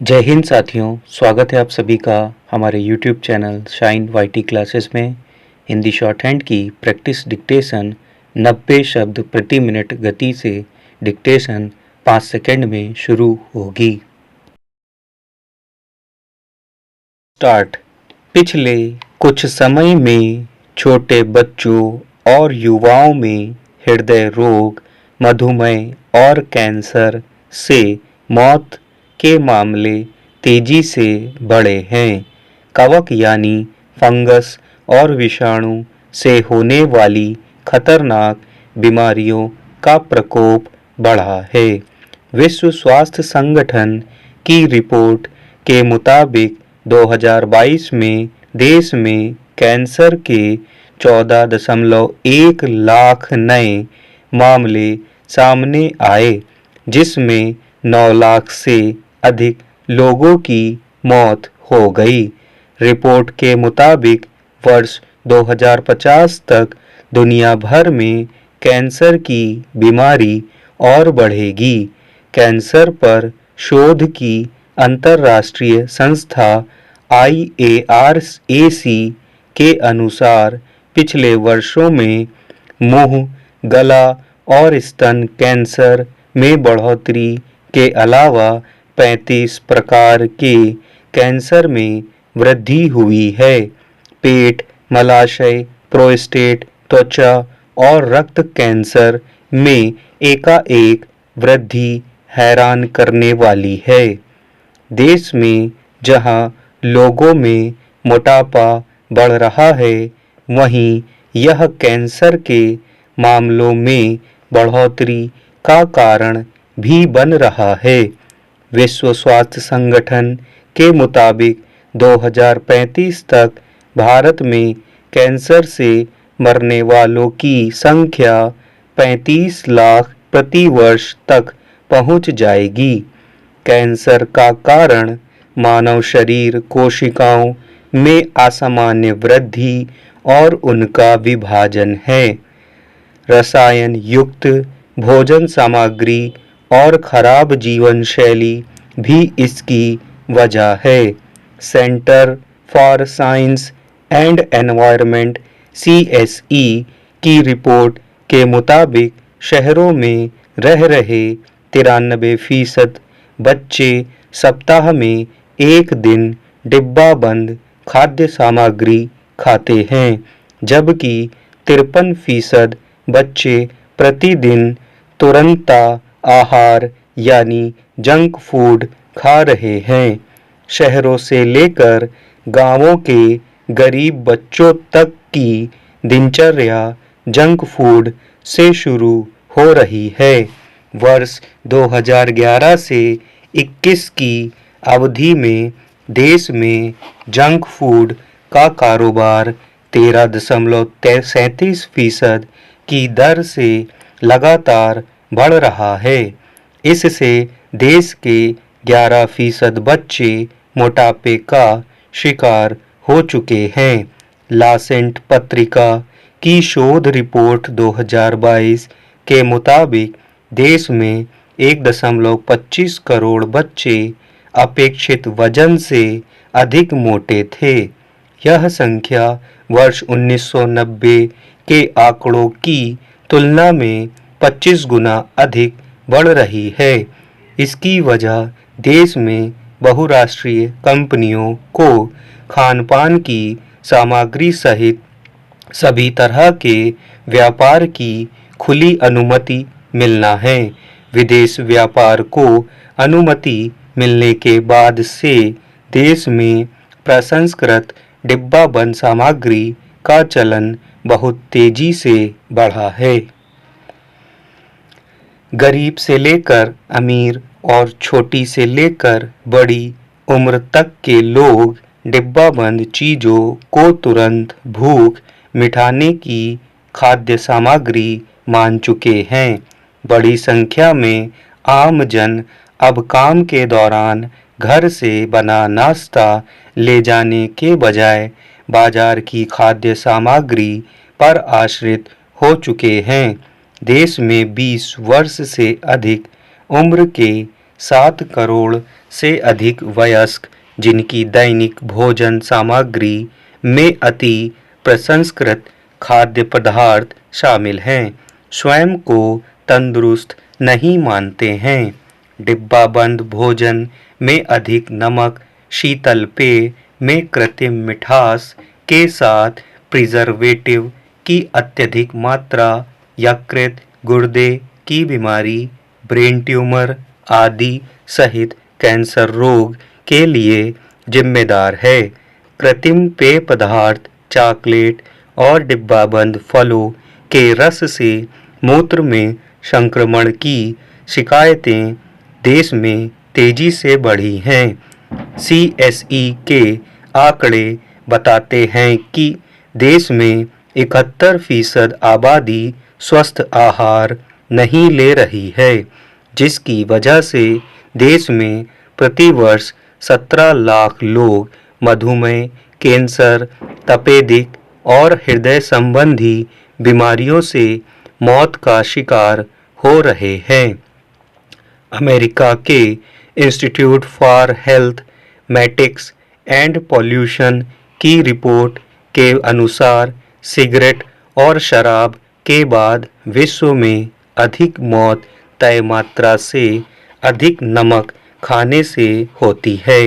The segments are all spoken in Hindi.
जय हिंद साथियों, स्वागत है आप सभी का हमारे YouTube channel Shine YT classes में। हिंदी शॉर्ट हैंड की प्रैक्टिस डिक्टेशन 90 शब्द प्रति मिनट गति से डिक्टेशन 5 सेकंड में शुरू होगी। स्टार्ट। पिछले कुछ समय में छोटे बच्चों और युवाओं में हृदय रोग, मधुमेह और कैंसर से मौत के मामले तेजी से बढ़े हैं। कवक यानी फंगस और विषाणु से होने वाली खतरनाक बीमारियों का प्रकोप बढ़ा है। विश्व स्वास्थ्य संगठन की रिपोर्ट के मुताबिक 2022 में देश में कैंसर के 14.1 लाख नए मामले सामने आए, जिसमें 9 लाख से अधिक लोगों की मौत हो गई। रिपोर्ट के मुताबिक वर्ष 2050 तक दुनिया भर में कैंसर की बीमारी और बढ़ेगी। कैंसर पर शोध की अंतर्राष्ट्रीय संस्था IARC के अनुसार पिछले वर्षों में मुंह, गला और स्तन कैंसर में बढ़ोतरी के अलावा 35 प्रकार के कैंसर में वृद्धि हुई है। पेट, मलाशय, प्रोस्टेट, त्वचा और रक्त कैंसर में एकाएक वृद्धि हैरान करने वाली है। देश में जहां लोगों में मोटापा बढ़ रहा है, वहीं यह कैंसर के मामलों में बढ़ोतरी का कारण भी बन रहा है। विश्व स्वास्थ्य संगठन के मुताबिक 2035 तक भारत में कैंसर से मरने वालों की संख्या 35 लाख प्रति वर्ष तक पहुंच जाएगी। कैंसर का कारण मानव शरीर कोशिकाओं में असामान्य वृद्धि और उनका विभाजन है। रसायन युक्त भोजन सामग्री और खराब जीवन शैली भी इसकी वजह है। Centre for science and environment CSE की रिपोर्ट के मुताबिक शहरों में रह रहे 93% बच्चे सप्ताह में एक दिन डिब्बाबंद खाद्य सामग्री खाते हैं, जबकि 53% बच्चे प्रतिदिन तुरंत आहार यानी जंक फूड खा रहे हैं। शहरों से लेकर गांवों के गरीब बच्चों तक की दिनचर्या जंक फूड से शुरू हो रही है। वर्ष 2011 से 21 की अवधि में देश में जंक फूड का कारोबार 13.37% की दर से लगातार बढ़ रहा है। इससे देश के 11% बच्चे मोटापे का शिकार हो चुके हैं। लासेंट पत्रिका की शोध रिपोर्ट 2022 के मुताबिक देश में 1.25 करोड़ बच्चे अपेक्षित वजन से अधिक मोटे थे। यह संख्या वर्ष 1990 के आंकड़ों की तुलना में 25 गुना अधिक बढ़ रही है। इसकी वजह देश में बहुराष्ट्रीय कंपनियों को खानपान की सामग्री सहित सभी तरह के व्यापार की खुली अनुमति मिलना है। विदेश व्यापार को अनुमति मिलने के बाद से देश में प्रसंस्कृत डिब्बाबंद सामग्री का चलन बहुत तेजी से बढ़ा है। गरीब से लेकर अमीर और छोटी से लेकर बड़ी उम्र तक के लोग डिब्बाबंद चीजों को तुरंत भूख मिटाने की खाद्य सामग्री मान चुके हैं। बड़ी संख्या में आम जन अब काम के दौरान घर से बना नाश्ता ले जाने के बजाय बाजार की खाद्य सामग्री पर आश्रित हो चुके हैं। देश में 20 वर्ष से अधिक उम्र के 7 करोड़ से अधिक वयस्क जिनकी दैनिक भोजन सामग्री में अति प्रसंस्कृत खाद्य पदार्थ शामिल हैं, स्वयं को तंदुरुस्त नहीं मानते हैं। डिब्बाबंद भोजन में अधिक नमक, शीतल पेय में कृत्रिम मिठास के साथ प्रिजर्वेटिव की अत्यधिक मात्रा, यकृत, गुर्दे की बीमारी, ब्रेन ट्यूमर आदि सहित कैंसर रोग के लिए जिम्मेदार है। कृत्रिम पेय पदार्थ, चॉकलेट और डिब्बाबंद फलों के रस से मूत्र में संक्रमण की शिकायतें देश में तेजी से बढ़ी हैं। CSE के आंकड़े बताते हैं कि देश में 71% आबादी स्वस्थ आहार नहीं ले रही है, जिसकी वजह से देश में प्रतिवर्ष 17 लाख लोग मधुमेह, कैंसर, तपेदिक और हृदय संबंधी बीमारियों से मौत का शिकार हो रहे हैं। अमेरिका के institute for health matrix and pollution की रिपोर्ट के अनुसार सिगरेट और शराब के बाद विश्व में अधिक मौत तय मात्रा से अधिक नमक खाने से होती है।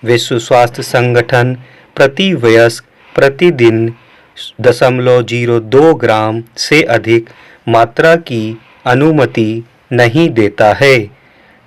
विश्व स्वास्थ्य संगठन प्रति वयस्क प्रतिदिन 0.02 ग्राम से अधिक मात्रा की अनुमति नहीं देता है।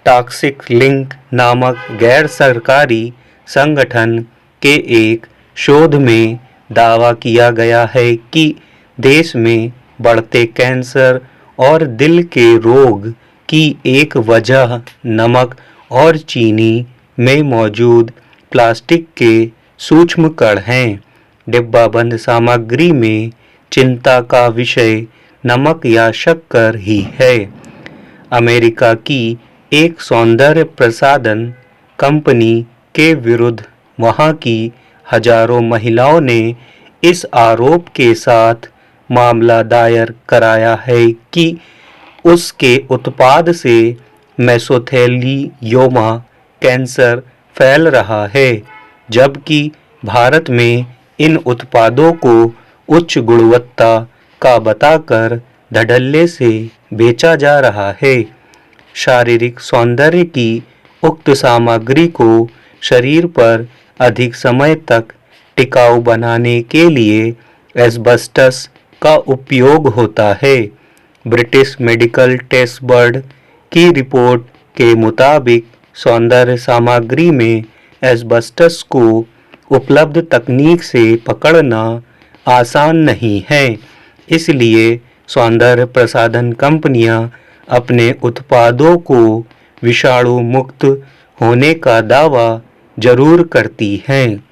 टॉक्सिक लिंक नामक गैर सरकारी संगठन के एक शोध में दावा किया गया है कि देश में बढ़ते कैंसर और दिल के रोग की एक वजह नमक और चीनी में मौजूद प्लास्टिक के सूक्ष्म कण हैं। डिब्बाबंद सामग्री में चिंता का विषय नमक या शक्कर ही है। अमेरिका की एक सौंदर्य प्रसाधन कंपनी के विरुद्ध वहां की हजारों महिलाओं ने इस आरोप के साथ मामला दायर कराया है कि उसके उत्पाद से मेसोथेलियोमा कैंसर फैल रहा है, जबकि भारत में इन उत्पादों को उच्च गुणवत्ता का बताकर धड़ल्ले से बेचा जा रहा है। शारीरिक सौंदर्य की उक्त सामग्री को शरीर पर अधिक समय तक टिकाऊ बनाने के लिए एस्बेस्टस का उपयोग होता है। ब्रिटिश मेडिकल टेस्ट बोर्ड की रिपोर्ट के मुताबिक सौंदर्य सामग्री में एस्बेस्टस को उपलब्ध तकनीक से पकड़ना आसान नहीं है, इसलिए सौंदर्य प्रसाधन कंपनियां अपने उत्पादों को विषाणु मुक्त होने का दावा जरूर करती हैं,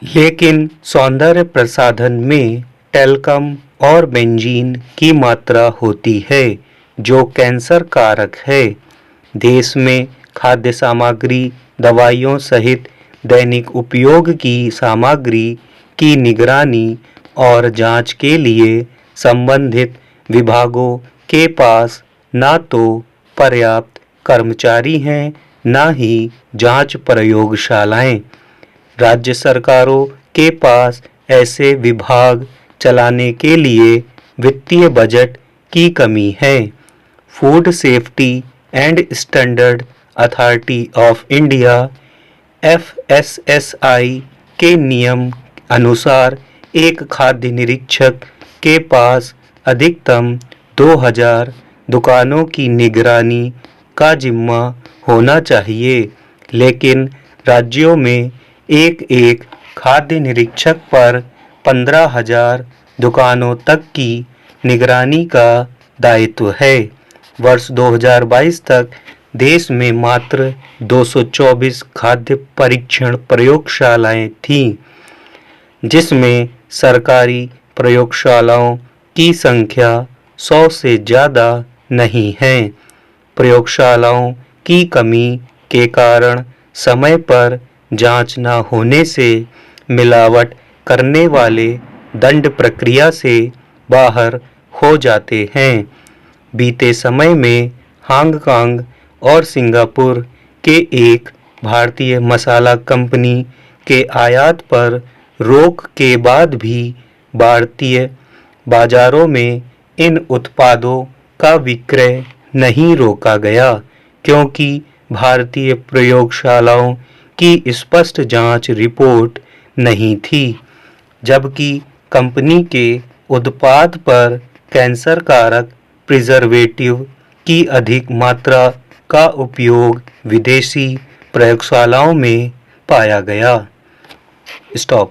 लेकिन सौंदर्य प्रसाधन में टैल्कम और बेंजीन की मात्रा होती है जो कैंसर कारक है। देश में खाद्य सामग्री, दवाइयों सहित दैनिक उपयोग की सामग्री की निगरानी और जांच के लिए संबंधित विभागों के पास न तो पर्याप्त कर्मचारी हैं, न ही जांच प्रयोगशालाएं। राज्य सरकारों के पास ऐसे विभाग चलाने के लिए वित्तीय बजट की कमी है। Food safety and standard authority of India FSSAI के नियम अनुसार एक खाद्य निरीक्षक के पास अधिकतम 2000 दुकानों की निगरानी का जिम्मा होना चाहिए, लेकिन राज्यों में एक खाद्य निरीक्षक पर 15,000 दुकानों तक की निगरानी का दायित्व है। वर्ष 2022 तक देश में मात्र 224 खाद्य परीक्षण प्रयोगशालाएं थीं, जिसमें सरकारी प्रयोगशालाओं की संख्या 100 से ज़्यादा नहीं है। प्रयोगशालाओं की कमी के कारण समय पर जांच न होने से मिलावट करने वाले दंड प्रक्रिया से बाहर हो जाते हैं। बीते समय में हांगकांग और सिंगापुर के एक भारतीय मसाला कंपनी के आयात पर रोक के बाद भी भारतीय बाजारों में इन उत्पादों का विक्रय नहीं रोका गया, क्योंकि भारतीय प्रयोगशालाओं की स्पष्ट जांच रिपोर्ट नहीं थी, जबकि कंपनी के उत्पाद पर कैंसर कारक प्रिजर्वेटिव की अधिक मात्रा का उपयोग विदेशी प्रयोगशालाओं में पाया गया। स्टॉप।